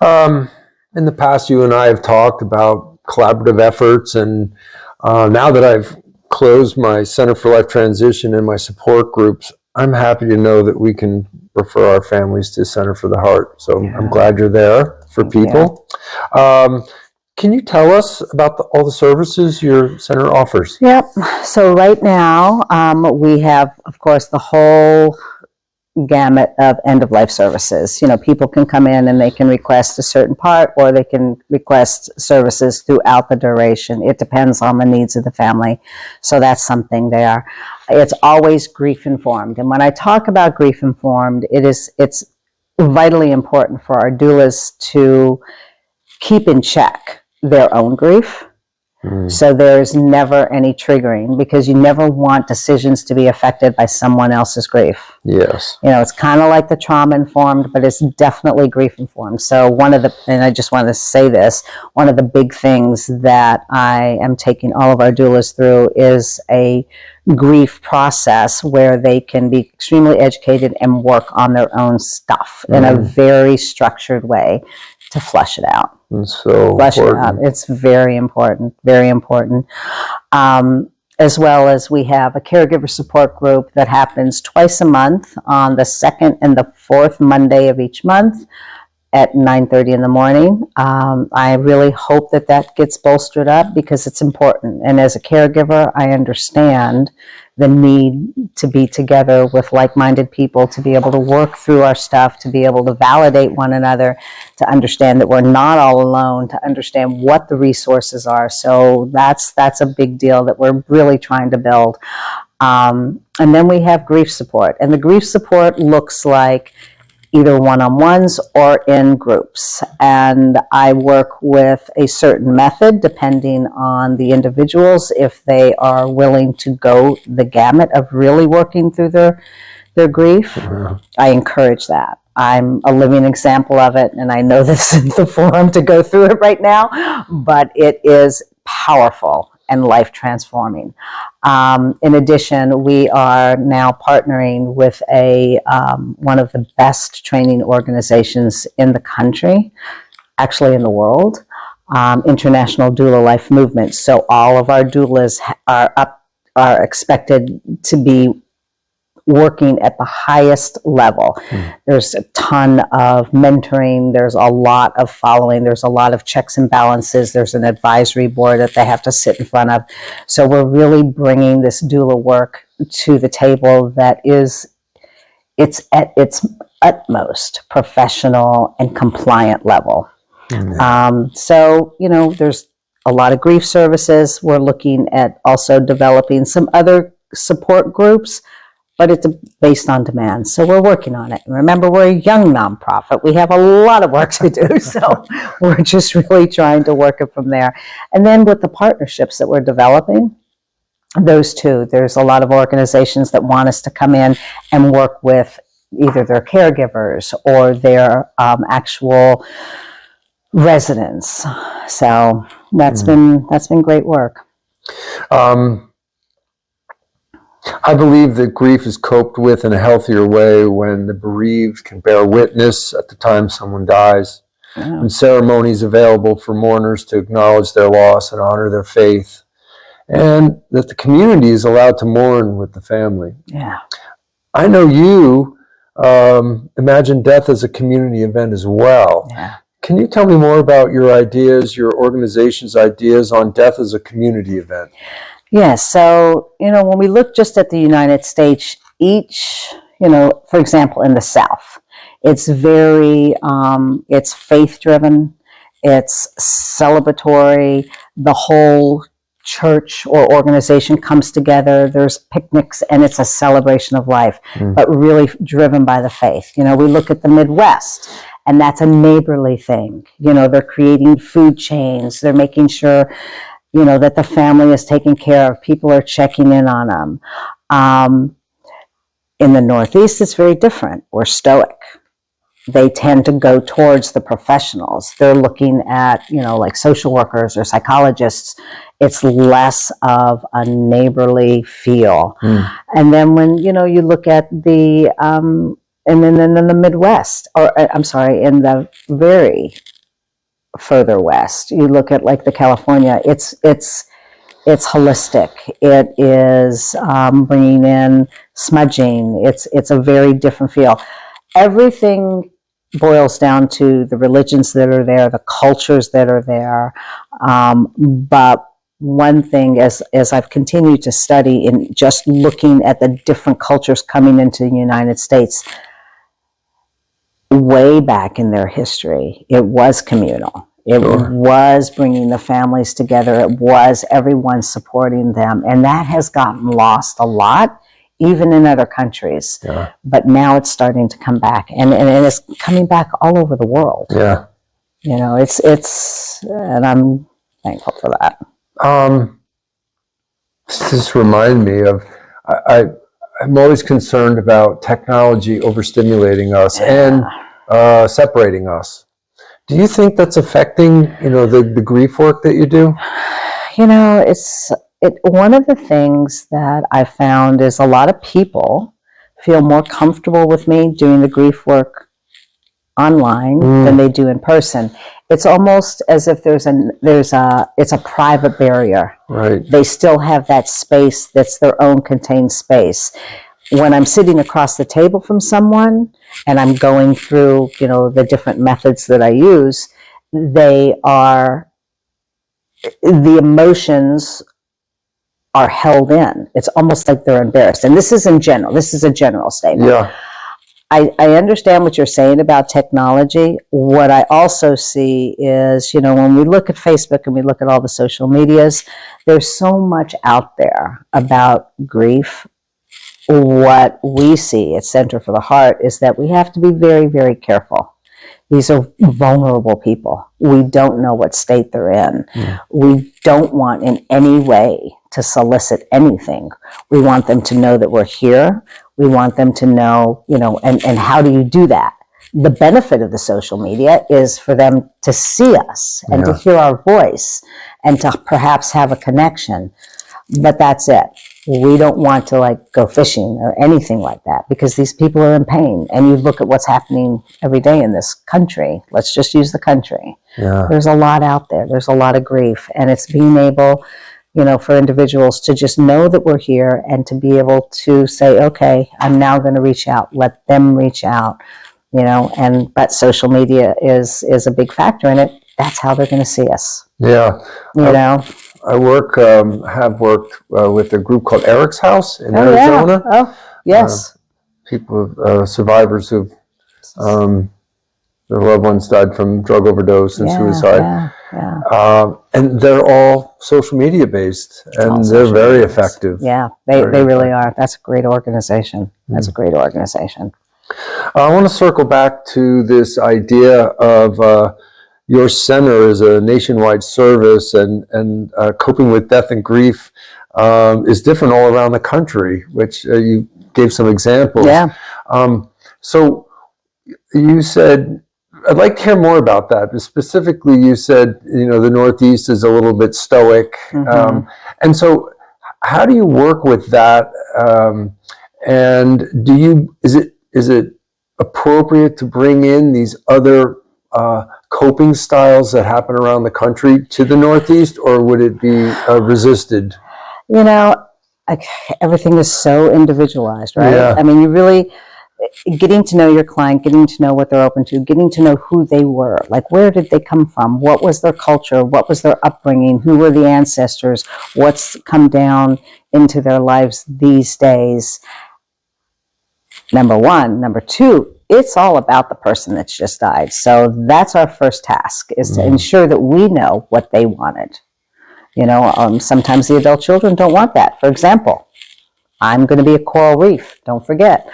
In the past, you and I have talked about collaborative efforts, and now that I've closed my Center for Life Transition and my support groups, I'm happy to know that we can refer our families to Center for the Heart. So I'm glad you're there for people. Can you tell us about all the services your center offers? Yep. So right now, we have, of course, the whole gamut of end-of-life services. People can come in and they can request a certain part, or they can request services throughout the duration. It depends on the needs of the family. So that's something there. It's always grief-informed. And when I talk about grief-informed, it's vitally important for our doulas to keep in check their own grief. So there's never any triggering, because you never want decisions to be affected by someone else's grief. Yes. It's kind of like the trauma-informed, but it's definitely grief-informed. So and I just want to say this, one of the big things that I am taking all of our doulas through is a grief process where they can be extremely educated and work on their own stuff in a very structured way to flush it out. So flush it out. It's very important, very important. As well as we have a caregiver support group that happens twice a month on the second and the fourth Monday of each month at 9:30 in the morning. I really hope that gets bolstered up, because it's important. And as a caregiver, I understand the need to be together with like-minded people, to be able to work through our stuff, to be able to validate one another, to understand that we're not all alone, to understand what the resources are. So that's a big deal that we're really trying to build. And then we have grief support. And the grief support looks like either one-on-ones or in groups. And I work with a certain method depending on the individuals, if they are willing to go the gamut of really working through their grief. I encourage that. I'm a living example of it, and I know this isn't the forum to go through it right now, but it is powerful and life transforming. In addition, we are now partnering with one of the best training organizations in the country, actually in the world, International Doula Life Movement. So all of our doulas are expected to be working at the highest level. There's a ton of mentoring. There's a lot of following. There's a lot of checks and balances. There's an advisory board that they have to sit in front of. So we're really bringing this doula work to the table that it's at its utmost professional and compliant level. So, there's a lot of grief services. We're looking at also developing some other support groups, but it's based on demand. So we're working on it. And remember, we're a young nonprofit. We have a lot of work to do. So we're just really trying to work it from there. And then with the partnerships that we're developing, those two, there's a lot of organizations that want us to come in and work with either their caregivers or their actual residents. So that's been great work. I believe that grief is coped with in a healthier way when the bereaved can bear witness at the time someone dies, and ceremonies available for mourners to acknowledge their loss and honor their faith, and that the community is allowed to mourn with the family. I know you imagine death as a community event as well. Can you tell me more about your ideas, your organization's ideas on death as a community event? Yes. So, when we look just at the United States, each, for example, in the South, it's very, it's faith-driven, it's celebratory, the whole church or organization comes together, there's picnics, and it's a celebration of life, but really driven by the faith. We look at the Midwest, and that's a neighborly thing. They're creating food chains, they're making sure that the family is taken care of. People are checking in on them. In the Northeast, it's very different. We're stoic. They tend to go towards the professionals. They're looking at, like social workers or psychologists. It's less of a neighborly feel. And then when, you look at the And then in the Midwest, or I'm sorry, in the very further west, you look at like the California, it's holistic. It is bringing in smudging. It's a very different feel. Everything boils down to the religions that are there, the cultures that are there. But one thing, as I've continued to study in just looking at the different cultures coming into the United States, way back in their history, it was communal. It was bringing the families together. It was everyone supporting them. And that has gotten lost a lot, even in other countries. Yeah. But now it's starting to come back. And it's coming back all over the world. Yeah. You know, and I'm thankful for that. This reminded me of, I'm always concerned about technology overstimulating us and separating us. Do you think that's affecting, the grief work that you do? One of the things that I found is a lot of people feel more comfortable with me doing the grief work online than they do in person. It's almost as if it's a private barrier. Right. They still have that space that's their own contained space. When I'm sitting across the table from someone and I'm going through, the different methods that I use, the emotions are held in. It's almost like they're embarrassed. And this is in general. This is a general statement. Yeah. I understand what you're saying about technology. What I also see is, when we look at Facebook and we look at all the social medias, there's so much out there about grief. What we see at Center for the Heart is that we have to be very, very careful. These are vulnerable people. We don't know what state they're in. Yeah. We don't want in any way to solicit anything. We want them to know that we're here. We want them to know, and how do you do that? The benefit of the social media is for them to see us and to hear our voice and to perhaps have a connection. But that's it. We don't want to go fishing or anything like that because these people are in pain. And you look at what's happening every day in this country. Let's just use the country. Yeah. There's a lot out there. There's a lot of grief. And it's being able, for individuals to just know that we're here and to be able to say, okay, I'm now going to reach out. Let them reach out, but social media is a big factor in it. That's how they're going to see us. Yeah. I have worked with a group called Eric's House in Arizona. Yeah. Oh, yes. People, survivors who've, their loved ones died from drug overdose and suicide. Yeah. And they're all social media based, and they're very effective. Yeah, they really are. That's a great organization. That's a great organization. I want to circle back to this idea of your center is a nationwide service, and coping with death and grief is different all around the country, which you gave some examples. Yeah. So you said, I'd like to hear more about that. But specifically, you said, the Northeast is a little bit stoic. Mm-hmm. And so how do you work with that? And is it appropriate to bring in these other coping styles that happen around the country to the Northeast, or would it be resisted? Everything is so individualized, right? Yeah. I mean, you really getting to know your client, getting to know what they're open to, getting to know who they were, like where did they come from, what was their culture, what was their upbringing, who were the ancestors, what's come down into their lives these days. Number one. Number two, it's all about the person that's just died. So that's our first task, is to ensure that we know what they wanted. Sometimes the adult children don't want that. For example, I'm going to be a coral reef. Don't forget.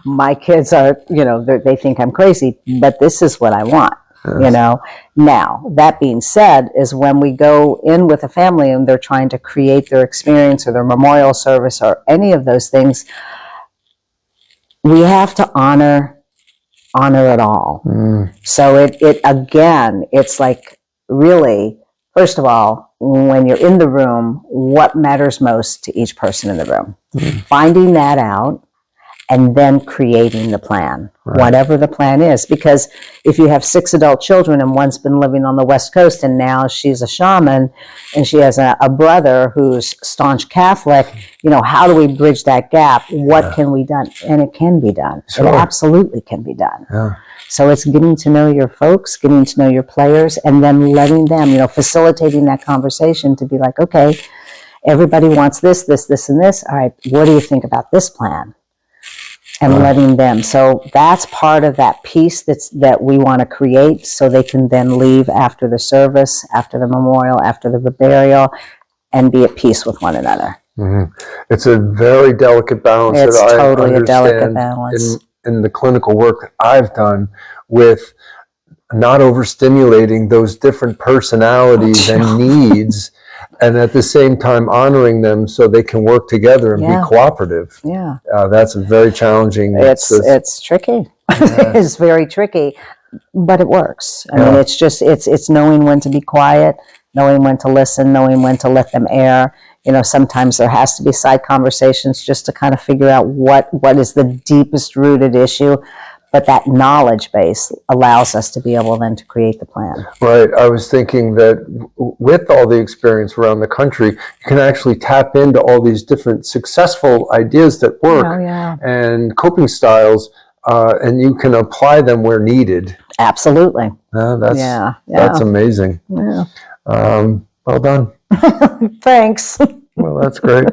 My kids are, they think I'm crazy, but this is what I want. Yes. Now, that being said, is when we go in with a family and they're trying to create their experience or their memorial service or any of those things, we have to honor it all. So it again, it's like really, first of all, when you're in the room, what matters most to each person in the room? Finding that out and then creating the plan, Right. whatever the plan is. Because if you have 6 adult children and one's been living on the West Coast and now she's a shaman and she has a brother who's staunch Catholic, how do we bridge that gap? What can be done? And it can be done. Sure. It absolutely can be done. Yeah. So it's getting to know your folks, getting to know your players, and then letting them, facilitating that conversation to be like, okay, everybody wants this, this, this, and this. All right, what do you think about this plan? And letting them. So that's part of that piece that we want to create so they can then leave after the service, after the memorial, after the burial, and be at peace with one another. Mm-hmm. It's a very delicate balance. It's that totally I a delicate understand balance. in the clinical work that I've done with not overstimulating those different personalities and needs, and at the same time honoring them so they can work together and be cooperative. Yeah. That's a very challenging. It's tricky. Yeah. It's very tricky, but it works. I mean, it's just, it's knowing when to be quiet, knowing when to listen, knowing when to let them air. Sometimes there has to be side conversations just to kind of figure out what is the deepest rooted issue. But that knowledge base allows us to be able then to create the plan. Right. I was thinking that with all the experience around the country, you can actually tap into all these different successful ideas that work and coping styles, and you can apply them where needed. Absolutely. That's amazing. Yeah. Well done. Thanks. Well, that's great.